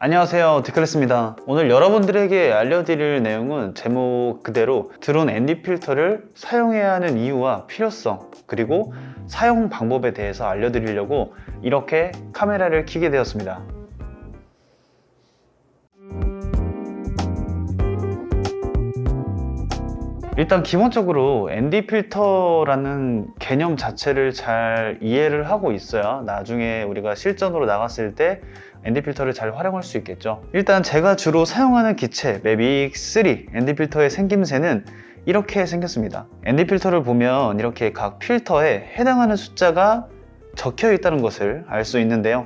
안녕하세요, 디클래스입니다. 오늘 여러분들에게 알려드릴 내용은 제목 그대로 드론 ND 필터를 사용해야 하는 이유와 필요성, 그리고 사용 방법에 대해서 알려드리려고 이렇게 카메라를 켜게 되었습니다. 일단 기본적으로 ND 필터라는 개념 자체를 잘 이해를 하고 있어야 나중에 우리가 실전으로 나갔을 때 ND 필터를 잘 활용할 수 있겠죠. 일단 제가 주로 사용하는 기체 매빅 3 ND 필터의 생김새는 이렇게 생겼습니다. ND 필터를 보면 이렇게 각 필터에 해당하는 숫자가 적혀 있다는 것을 알 수 있는데요.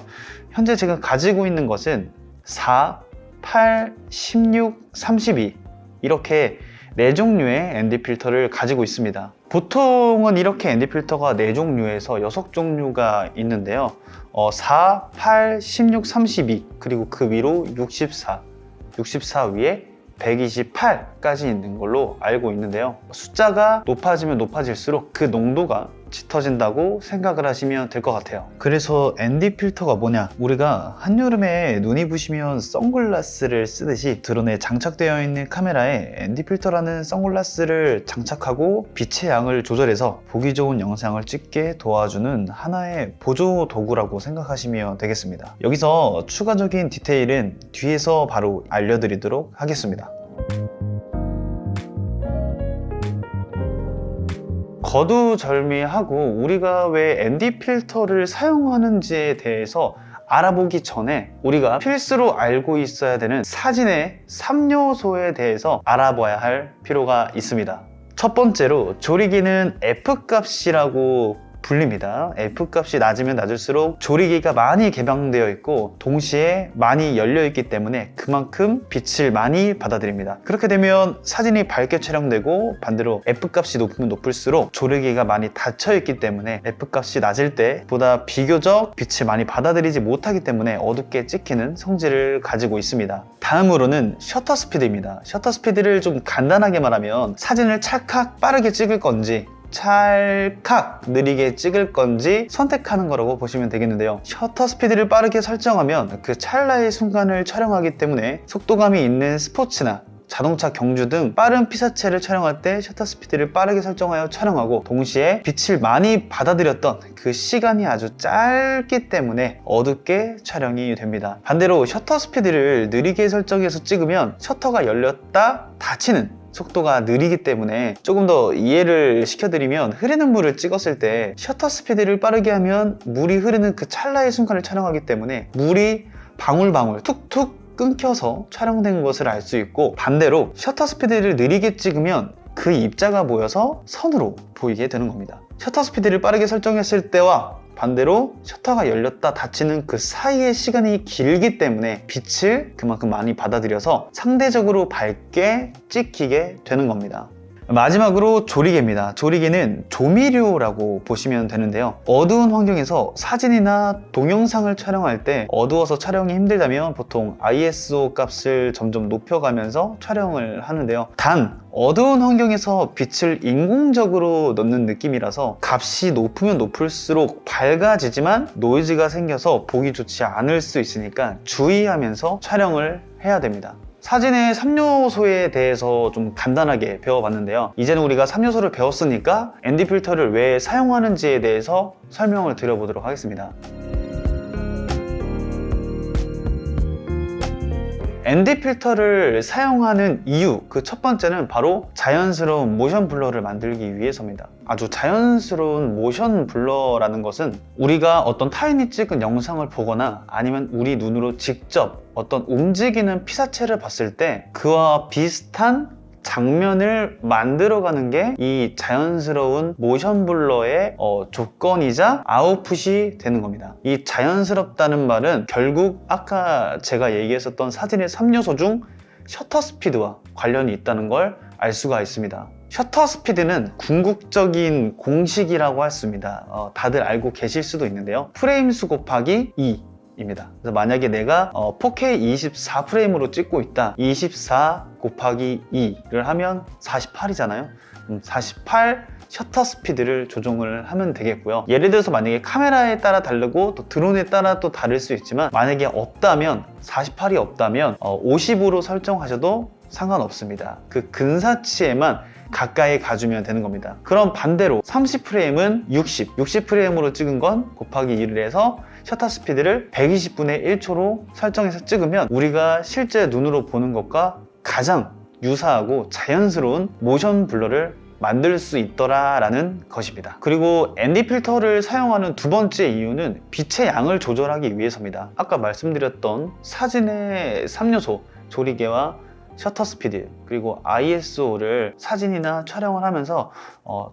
현재 제가 가지고 있는 것은 4, 8, 16, 32 이렇게 4종류의 ND 필터를 가지고 있습니다. 보통은 이렇게 ND 필터가 4종류에서 6종류가 있는데요. 4, 8, 16, 32 그리고 그 위로 64 위에 128까지 있는 걸로 알고 있는데요. 숫자가 높아지면 높아질수록 그 농도가 짙어진다고 생각을 하시면 될 것 같아요. 그래서 ND 필터가 뭐냐? 우리가 한여름에 눈이 부시면 선글라스를 쓰듯이 드론에 장착되어 있는 카메라에 ND 필터라는 선글라스를 장착하고 빛의 양을 조절해서 보기 좋은 영상을 찍게 도와주는 하나의 보조 도구라고 생각하시면 되겠습니다. 여기서 추가적인 디테일은 뒤에서 바로 알려드리도록 하겠습니다. 거두절미하고 우리가 왜 ND 필터를 사용하는지에 대해서 알아보기 전에 우리가 필수로 알고 있어야 되는 사진의 3요소에 대해서 알아봐야 할 필요가 있습니다. 첫 번째로 조리기는 F값이라고 불립니다. F값이 낮으면 낮을수록 조리기가 많이 개방되어 있고 동시에 많이 열려 있기 때문에 그만큼 빛을 많이 받아들입니다. 그렇게 되면 사진이 밝게 촬영되고 반대로 F값이 높으면 높을수록 조리기가 많이 닫혀 있기 때문에 F값이 낮을 때보다 비교적 빛을 많이 받아들이지 못하기 때문에 어둡게 찍히는 성질을 가지고 있습니다. 다음으로는 셔터 스피드입니다. 셔터 스피드를 좀 간단하게 말하면 사진을 찰칵 빠르게 찍을 건지 찰칵 느리게 찍을 건지 선택하는 거라고 보시면 되겠는데요. 셔터 스피드를 빠르게 설정하면 그 찰나의 순간을 촬영하기 때문에 속도감이 있는 스포츠나 자동차 경주 등 빠른 피사체를 촬영할 때 셔터 스피드를 빠르게 설정하여 촬영하고 동시에 빛을 많이 받아들였던 그 시간이 아주 짧기 때문에 어둡게 촬영이 됩니다. 반대로 셔터 스피드를 느리게 설정해서 찍으면 셔터가 열렸다 닫히는 속도가 느리기 때문에 조금 더 이해를 시켜드리면 흐르는 물을 찍었을 때 셔터 스피드를 빠르게 하면 물이 흐르는 그 찰나의 순간을 촬영하기 때문에 물이 방울방울 툭툭 끊겨서 촬영된 것을 알 수 있고 반대로 셔터 스피드를 느리게 찍으면 그 입자가 모여서 선으로 보이게 되는 겁니다. 셔터 스피드를 빠르게 설정했을 때와 반대로 셔터가 열렸다 닫히는 그 사이의 시간이 길기 때문에 빛을 그만큼 많이 받아들여서 상대적으로 밝게 찍히게 되는 겁니다. 마지막으로 조리개입니다. 조리개는 조미료라고 보시면 되는데요. 어두운 환경에서 사진이나 동영상을 촬영할 때 어두워서 촬영이 힘들다면 보통 ISO 값을 점점 높여가면서 촬영을 하는데요. 단 어두운 환경에서 빛을 인공적으로 넣는 느낌이라서 값이 높으면 높을수록 밝아지지만 노이즈가 생겨서 보기 좋지 않을 수 있으니까 주의하면서 촬영을 해야 됩니다. 사진의 3요소에 대해서 좀 간단하게 배워봤는데요. 이제는 우리가 3요소를 배웠으니까 ND 필터를 왜 사용하는지에 대해서 설명을 드려보도록 하겠습니다. ND 필터를 사용하는 이유, 그 첫 번째는 바로 자연스러운 모션 블러를 만들기 위해서입니다. 아주 자연스러운 모션 블러라는 것은 우리가 어떤 타인이 찍은 영상을 보거나 아니면 우리 눈으로 직접 어떤 움직이는 피사체를 봤을 때 그와 비슷한 장면을 만들어가는 게 이 자연스러운 모션 블러의 조건이자 아웃풋이 되는 겁니다. 이 자연스럽다는 말은 결국 아까 제가 얘기했었던 사진의 3요소 중 셔터 스피드와 관련이 있다는 걸 알 수가 있습니다. 셔터 스피드는 궁극적인 공식이라고 했습니다. 다들 알고 계실 수도 있는데요. 프레임 수 곱하기 2 입니다. 그래서 만약에 내가 4K 24프레임으로 찍고 있다. 24 곱하기 2를 하면 48이잖아요. 48 셔터 스피드를 조정을 하면 되겠고요. 예를 들어서 만약에 카메라에 따라 다르고 또 드론에 따라 또 다를 수 있지만, 만약에 없다면 48이 없다면 50으로 설정하셔도 상관없습니다. 그 근사치에만 가까이 가주면 되는 겁니다. 그럼 반대로 30프레임은 60프레임으로 찍은 건 곱하기 2를 해서 셔터 스피드를 120분의 1초로 설정해서 찍으면 우리가 실제 눈으로 보는 것과 가장 유사하고 자연스러운 모션 블러를 만들 수 있더라라는 것입니다. 그리고 ND 필터를 사용하는 두 번째 이유는 빛의 양을 조절하기 위해서입니다. 아까 말씀드렸던 사진의 3요소, 조리개와 셔터 스피드, 그리고 ISO를 사진이나 촬영을 하면서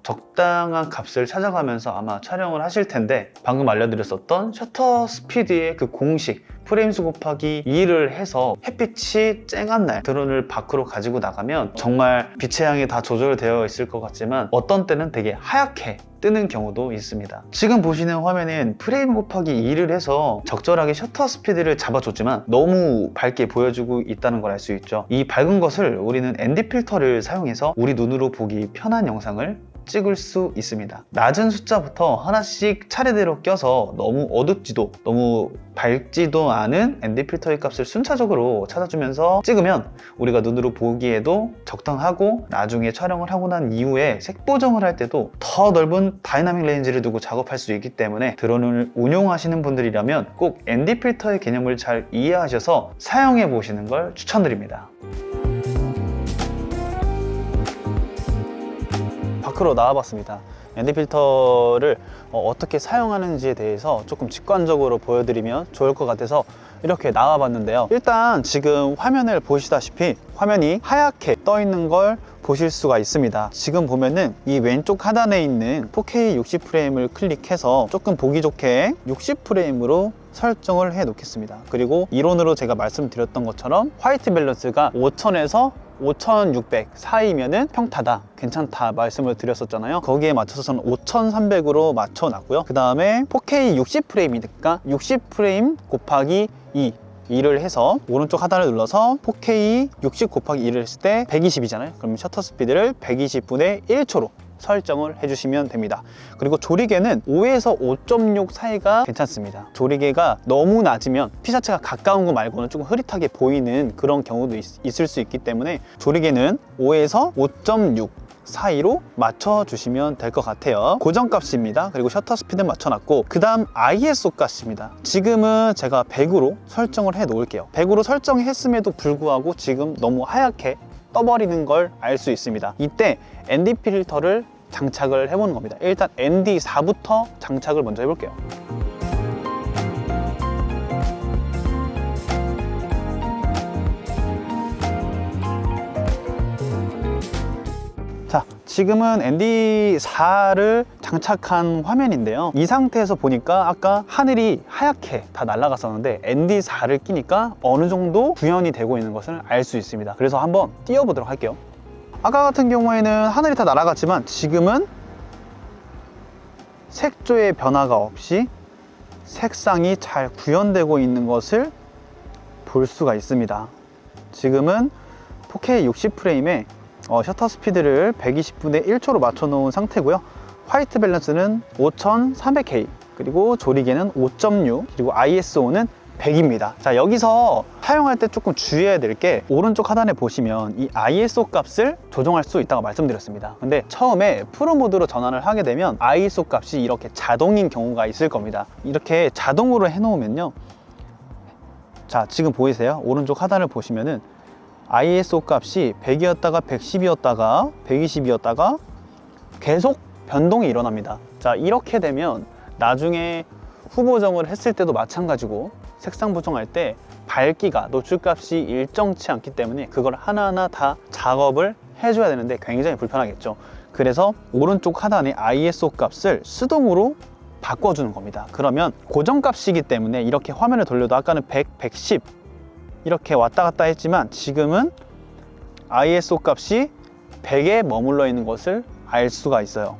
적당한 값을 찾아가면서 아마 촬영을 하실 텐데, 방금 알려드렸었던 셔터 스피드의 그 공식 프레임수 곱하기 2를 해서 햇빛이 쨍한 날 드론을 밖으로 가지고 나가면 정말 빛의 양이 다 조절되어 있을 것 같지만 어떤 때는 되게 하얗게 뜨는 경우도 있습니다. 지금 보시는 화면엔 프레임 곱하기 2를 해서 적절하게 셔터 스피드를 잡아줬지만 너무 밝게 보여주고 있다는 걸 알 수 있죠. 이 밝은 것을 우리는 ND 필터를 사용해서 우리 눈으로 보기 편한 영상을 찍을 수 있습니다. 낮은 숫자부터 하나씩 차례대로 껴서 너무 어둡지도 너무 밝지도 않은 ND 필터의 값을 순차적으로 찾아주면서 찍으면 우리가 눈으로 보기에도 적당하고, 나중에 촬영을 하고 난 이후에 색 보정을 할 때도 더 넓은 다이나믹 레인지를 두고 작업할 수 있기 때문에 드론을 운용하시는 분들이라면 꼭 ND 필터의 개념을 잘 이해하셔서 사용해 보시는 걸 추천드립니다. 밖으로 나와봤습니다. ND 필터를 어떻게 사용하는지에 대해서 조금 직관적으로 보여드리면 좋을 것 같아서 이렇게 나와봤는데요. 일단 지금 화면을 보시다시피 화면이 하얗게 떠 있는 걸 보실 수가 있습니다. 지금 보면은 이 왼쪽 하단에 있는 4K 60프레임을 클릭해서 조금 보기 좋게 60프레임으로 설정을 해 놓겠습니다. 그리고 이론으로 제가 말씀드렸던 것처럼 화이트 밸런스가 5000에서 5600 사이면은 평타다, 괜찮다 말씀을 드렸었잖아요. 거기에 맞춰서 저는 5300으로 맞춰놨고요. 그 다음에 4K 60프레임이니까 60프레임 곱하기 2를 해서 오른쪽 하단을 눌러서 4K 60 곱하기 2를 했을 때 120이잖아요. 그럼 셔터 스피드를 120분의 1초로 설정을 해주시면 됩니다. 그리고 조리개는 5에서 5.6 사이가 괜찮습니다. 조리개가 너무 낮으면 피사체가 가까운 거 말고는 조금 흐릿하게 보이는 그런 경우도 있을 수 있기 때문에 조리개는 5에서 5.6 사이로 맞춰주시면 될 것 같아요. 고정값입니다. 그리고 셔터 스피드 맞춰놨고, 그 다음 ISO 값입니다. 지금은 제가 100으로 설정을 해 놓을게요. 100으로 설정했음에도 불구하고 지금 너무 하얗게 떠버리는 걸 알 수 있습니다. 이때 ND 필터를 장착을 해보는 겁니다. 일단 ND4부터 장착을 먼저 해볼게요. 자, 지금은 ND4를 장착한 화면인데요. 이 상태에서 보니까 아까 하늘이 하얗게 다 날아갔었는데 ND4를 끼니까 어느 정도 구현이 되고 있는 것을 알 수 있습니다. 그래서 한번 띄워보도록 할게요. 아까 같은 경우에는 하늘이 다 날아갔지만 지금은 색조의 변화가 없이 색상이 잘 구현되고 있는 것을 볼 수가 있습니다. 지금은 4K 60프레임에 셔터 스피드를 120분의 1초로 맞춰 놓은 상태고요. 화이트 밸런스는 5300K, 그리고 조리개는 5.6, 그리고 ISO는 100입니다. 자, 여기서 사용할 때 조금 주의해야 될 게, 오른쪽 하단에 보시면 이 ISO 값을 조정할 수 있다고 말씀드렸습니다. 근데 처음에 프로 모드로 전환을 하게 되면 ISO 값이 이렇게 자동인 경우가 있을 겁니다. 이렇게 자동으로 해 놓으면요, 자, 지금 보이세요? 오른쪽 하단을 보시면은 ISO 값이 100이었다가 110이었다가 120이었다가 계속 변동이 일어납니다. 자, 이렇게 되면 나중에 후보정을 했을 때도 마찬가지고 색상 보정할 때 밝기가, 노출값이 일정치 않기 때문에 그걸 하나하나 다 작업을 해줘야 되는데 굉장히 불편하겠죠. 그래서 오른쪽 하단의 ISO 값을 수동으로 바꿔주는 겁니다. 그러면 고정값이기 때문에 이렇게 화면을 돌려도 아까는 100, 110 이렇게 왔다 갔다 했지만 지금은 ISO 값이 100에 머물러 있는 것을 알 수가 있어요.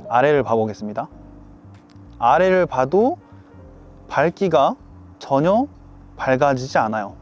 아래를 봐보겠습니다. 아래를 봐도 밝기가 전혀 밝아지지 않아요.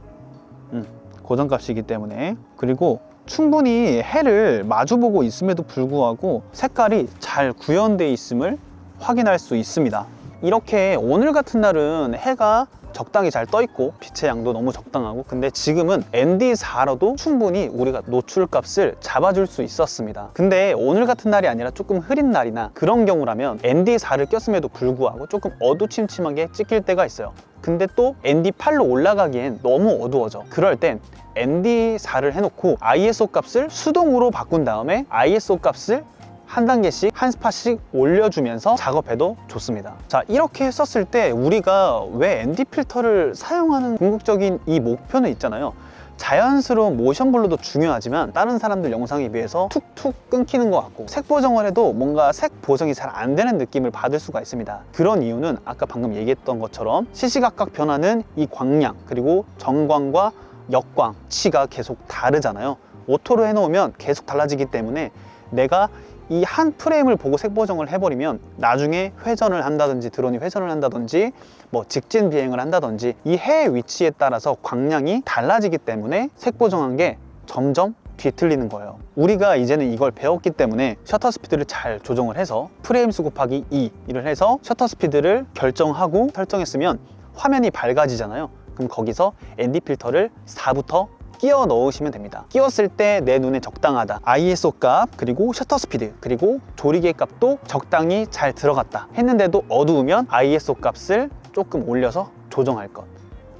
고정값이기 때문에. 그리고 충분히 해를 마주보고 있음에도 불구하고 색깔이 잘 구현되어 있음을 확인할 수 있습니다. 이렇게 오늘 같은 날은 해가 적당히 잘 떠 있고 빛의 양도 너무 적당하고, 근데 지금은 ND4로도 충분히 우리가 노출값을 잡아줄 수 있었습니다. 근데 오늘 같은 날이 아니라 조금 흐린 날이나 그런 경우라면 ND4를 꼈음에도 불구하고 조금 어두침침하게 찍힐 때가 있어요. 근데 또 ND8로 올라가기엔 너무 어두워져. 그럴 땐 ND4를 해놓고 ISO 값을 수동으로 바꾼 다음에 ISO 값을 한 단계씩 한 스팟씩 올려주면서 작업해도 좋습니다. 자, 이렇게 했었을 때 우리가 왜 ND 필터를 사용하는 궁극적인 이 목표는 있잖아요. 자연스러운 모션 블러도 중요하지만 다른 사람들 영상에 비해서 툭툭 끊기는 것 같고 색 보정을 해도 뭔가 색 보정이 잘 안 되는 느낌을 받을 수가 있습니다. 그런 이유는 아까 방금 얘기했던 것처럼 시시각각 변하는 이 광량, 그리고 정광과 역광, 치가 계속 다르잖아요. 오토로 해놓으면 계속 달라지기 때문에 내가 이 한 프레임을 보고 색 보정을 해버리면 나중에 회전을 한다든지 드론이 회전을 한다든지 뭐 직진 비행을 한다든지 이 해 위치에 따라서 광량이 달라지기 때문에 색 보정한 게 점점 뒤틀리는 거예요. 우리가 이제는 이걸 배웠기 때문에 셔터 스피드를 잘 조정을 해서 프레임 수 곱하기 2를 해서 셔터 스피드를 결정하고 설정했으면 화면이 밝아지잖아요. 그럼 거기서 ND 필터를 4부터 끼워 넣으시면 됩니다. 끼웠을 때 내 눈에 적당하다, ISO 값, 그리고 셔터 스피드, 그리고 조리개 값도 적당히 잘 들어갔다 했는데도 어두우면 ISO 값을 조금 올려서 조정할 것.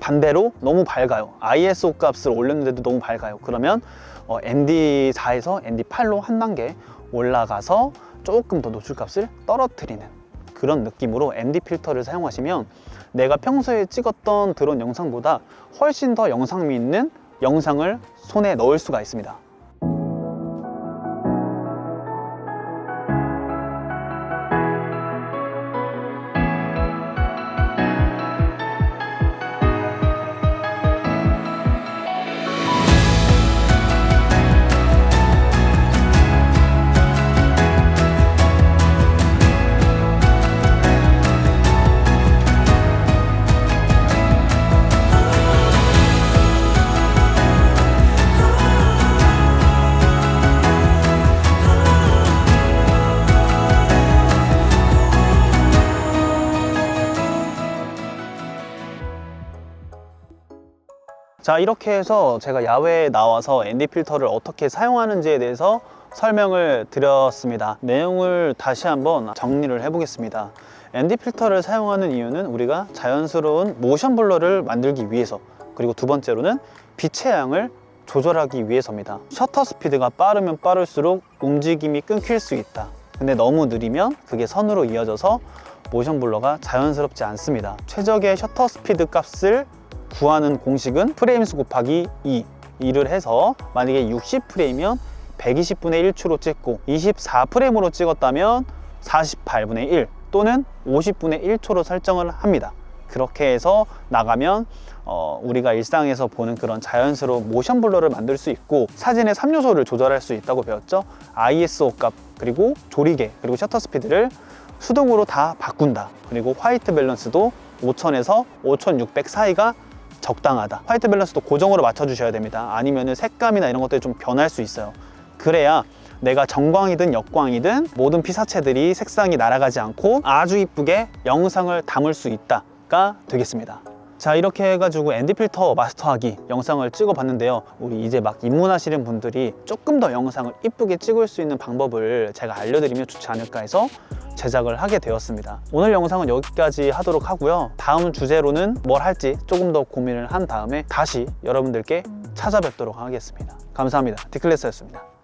반대로 너무 밝아요, ISO 값을 올렸는데도 너무 밝아요, 그러면 ND4에서 ND8로 한 단계 올라가서 조금 더 노출값을 떨어뜨리는 그런 느낌으로 ND 필터를 사용하시면 내가 평소에 찍었던 드론 영상보다 훨씬 더 영상미 있는 영상을 손에 넣을 수가 있습니다. 자, 이렇게 해서 제가 야외에 나와서 ND 필터를 어떻게 사용하는지에 대해서 설명을 드렸습니다. 내용을 다시 한번 정리를 해보겠습니다. ND 필터를 사용하는 이유는 우리가 자연스러운 모션 블러를 만들기 위해서, 그리고 두 번째로는 빛의 양을 조절하기 위해서입니다. 셔터 스피드가 빠르면 빠를수록 움직임이 끊길 수 있다. 근데 너무 느리면 그게 선으로 이어져서 모션 블러가 자연스럽지 않습니다. 최적의 셔터 스피드 값을 구하는 공식은 프레임 수 곱하기 2를 해서 만약에 60프레임이면 120분의 1초로 찍고 24프레임으로 찍었다면 48분의 1 또는 50분의 1초로 설정을 합니다. 그렇게 해서 나가면 우리가 일상에서 보는 그런 자연스러운 모션 블러를 만들 수 있고, 사진의 3요소를 조절할 수 있다고 배웠죠. ISO 값, 그리고 조리개, 그리고 셔터 스피드를 수동으로 다 바꾼다. 그리고 화이트 밸런스도 5000에서 5600 사이가 적당하다. 화이트 밸런스도 고정으로 맞춰주셔야 됩니다. 아니면 색감이나 이런 것들이 좀 변할 수 있어요. 그래야 내가 정광이든 역광이든 모든 피사체들이 색상이 날아가지 않고 아주 이쁘게 영상을 담을 수 있다가 되겠습니다. 자, 이렇게 해가지고 ND 필터 마스터하기 영상을 찍어봤는데요. 우리 이제 막 입문하시는 분들이 조금 더 영상을 이쁘게 찍을 수 있는 방법을 제가 알려드리면 좋지 않을까 해서 제작을 하게 되었습니다. 오늘 영상은 여기까지 하도록 하고요. 다음 주제로는 뭘 할지 조금 더 고민을 한 다음에 다시 여러분들께 찾아뵙도록 하겠습니다. 감사합니다. 디클래스였습니다.